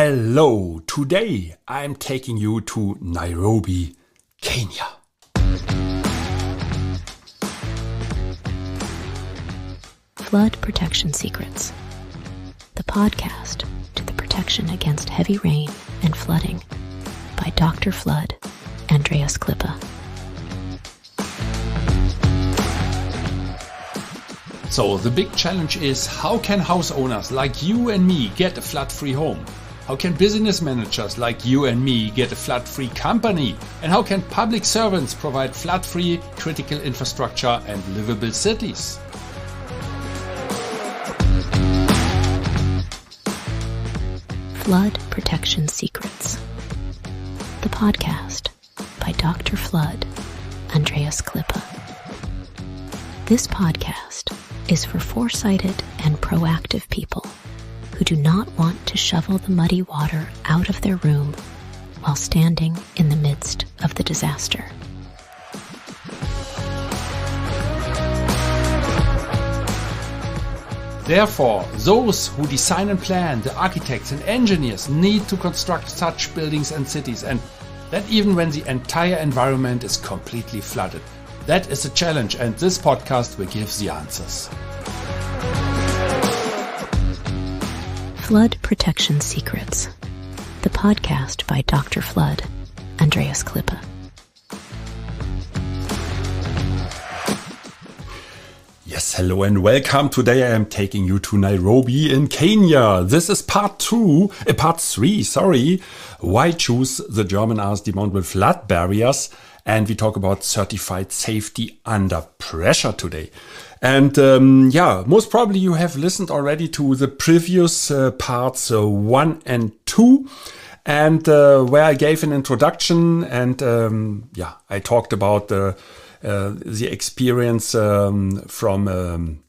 Hello, today I'm taking you to Nairobi, Kenya. Flood Protection Secrets, the podcast to the protection against heavy rain and flooding by Dr. Flood, Andreas Klippe. So the big challenge is, how can house owners like you and me get a flood-free home? How can business managers like you and me get a flood-free company? And how can public servants provide flood-free critical infrastructure and livable cities? Flood Protection Secrets, the podcast by Dr. Flood, Andreas Klippe. This podcast is for foresighted and proactive people who do not want to shovel the muddy water out of their room while standing in the midst of the disaster. Therefore, those who design and plan, the architects and engineers, need to construct such buildings and cities, and that even when the entire environment is completely flooded. That is a challenge, and this podcast will give the answers. Flood Protection Secrets, the podcast by Dr. Flood, Andreas Klippe. Yes, hello and welcome. Today I am taking you to Nairobi in Kenya. This is part 3, why choose the German RS Demountable Flood Barriers. And we talk about certified safety under pressure today. And most probably you have listened already to the previous parts 1 and 2. And where I gave an introduction and I talked about the experience from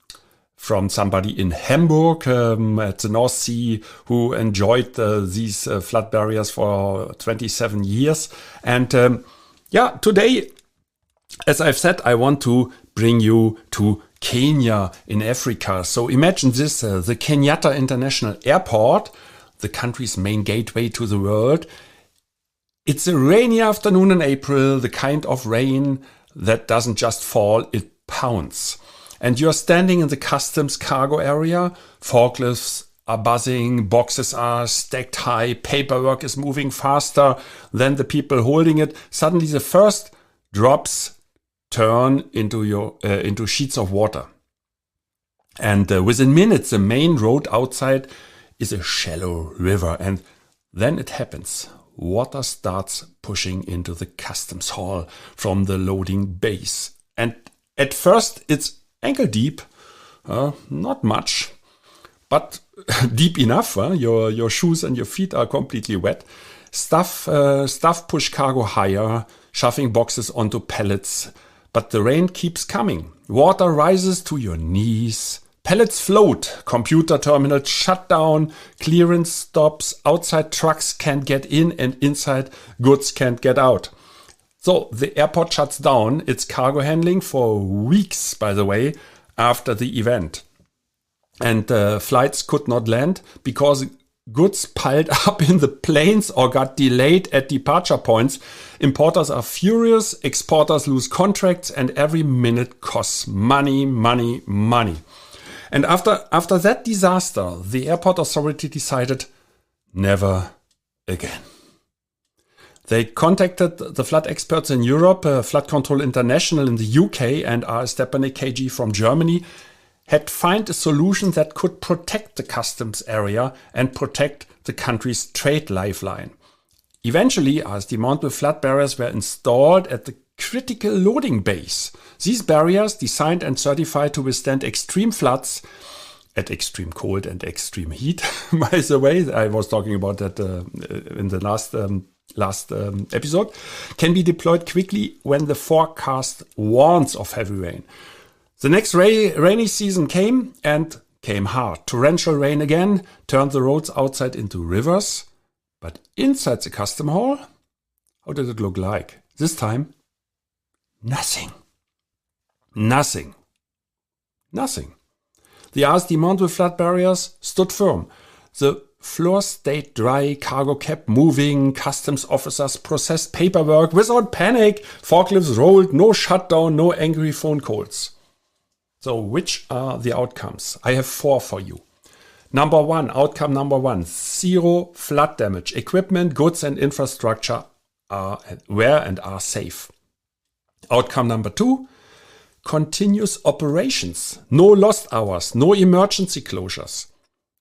somebody in Hamburg at the North Sea who enjoyed these flood barriers for 27 years. And today, as I've said, I want to bring you to Kenya in Africa. So imagine this, the Kenyatta International Airport, the country's main gateway to the world. It's a rainy afternoon in April, the kind of rain that doesn't just fall, it pounds. And you're standing in the customs cargo area, forklifts are buzzing, boxes are stacked high, paperwork is moving faster than the people holding it. Suddenly the first drops turn into sheets of water. And within minutes, the main road outside is a shallow river. And then it happens. Water starts pushing into the customs hall from the loading bays. And at first it's ankle deep, not much, but deep enough. Your shoes and your feet are completely wet. Stuff push cargo higher, shoving boxes onto pallets. But the rain keeps coming. Water rises to your knees. Pallets float, computer terminals shut down, clearance stops, outside trucks can't get in and inside goods can't get out. So the airport shuts down its cargo handling for weeks, by the way, after the event. And flights could not land because goods piled up in the planes or got delayed at departure points. Importers are furious, exporters lose contracts, and every minute costs money. And after that disaster, the airport authority decided never again. They contacted the flood experts in Europe, Flood Control International in the UK, and RS Demountable KG from Germany, had found a solution that could protect the customs area and protect the country's trade lifeline. Eventually, RS Demountable flood barriers were installed at the critical loading bays. These barriers, designed and certified to withstand extreme floods at extreme cold and extreme heat, by the way, I was talking about that in the last episode, can be deployed quickly when the forecast warns of heavy rain. The next rainy season came hard. Torrential rain again turned the roads outside into rivers. But inside the custom hall, how did it look like? This time, nothing. The RS Demountable flood barriers stood firm. The floor stayed dry, cargo kept moving, customs officers processed paperwork without panic, forklifts rolled, no shutdown, no angry phone calls. So which are the outcomes? I have 4 for you. Outcome number one, 0 flood damage. Equipment, goods and infrastructure are safe. Outcome number 2, continuous operations. No lost hours, no emergency closures.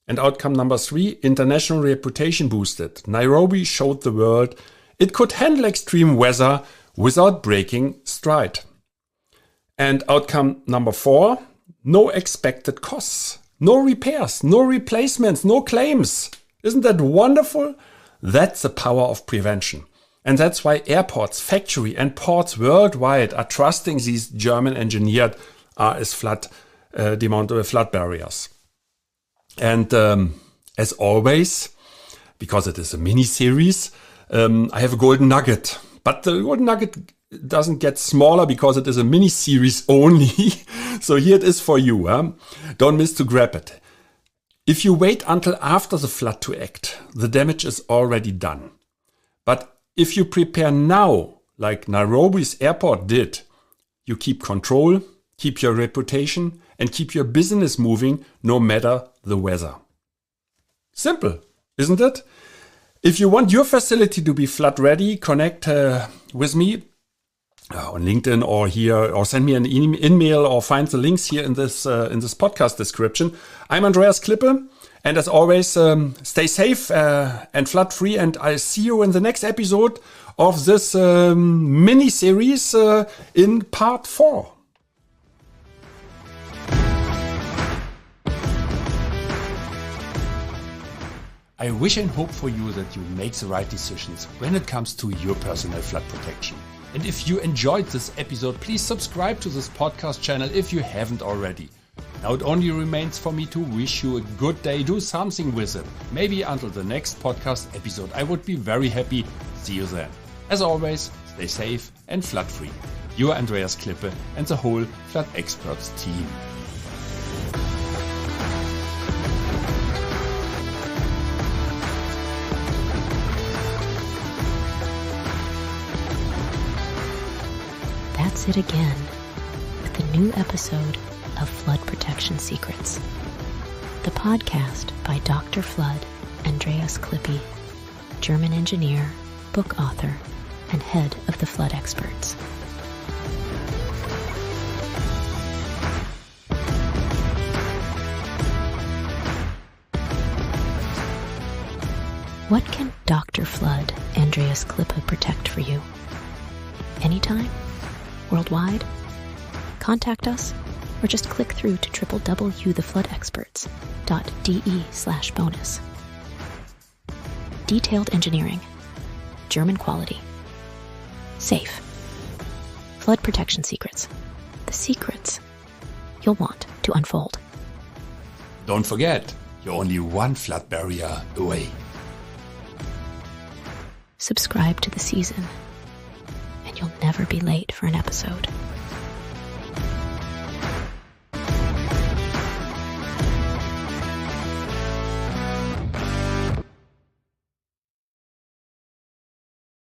And outcome number 3, international reputation boosted. Nairobi showed the world it could handle extreme weather without breaking stride. And outcome number 4, no expected costs. No repairs, no replacements, no claims. Isn't that wonderful? That's the power of prevention. And that's why airports, factory and ports worldwide are trusting these German-engineered RS Demountable Flood Barriers. And as always, because it is a mini-series, I have a golden nugget. But the golden nugget doesn't get smaller because it is a mini-series only. So here it is for you. Don't miss to grab it. If you wait until after the flood to act, the damage is already done. But if you prepare now, like Nairobi's airport did, you keep control, keep your reputation, and keep your business moving no matter the weather. Simple, isn't it? If you want your facility to be flood ready, connect with me on LinkedIn or here, or send me an email or find the links here in this podcast description. I'm Andreas Klippe, and as always, stay safe and flood free. And I'll see you in the next episode of this mini series in part 4. I wish and hope for you that you make the right decisions when it comes to your personal flood protection. And if you enjoyed this episode, please subscribe to this podcast channel if you haven't already. Now it only remains for me to wish you a good day. Do something with it. Maybe until the next podcast episode. I would be very happy. See you then. As always, stay safe and flood free. Your Andreas Klippe and the whole Flood Experts team. That's it again with the new episode of Flood Protection Secrets, the podcast by Dr. Flood, Andreas Klippe, German engineer, book author, and head of the Flood Experts. What can Dr. Flood, Andreas Klippe protect for you? Anytime? Worldwide? Contact us or just click through to www.floodexperts.de/bonus. Detailed engineering, German quality, safe. Flood protection secrets. The secrets you'll want to unfold. Don't forget, you're only one flood barrier away. Subscribe to the season, and you'll never be late for an episode.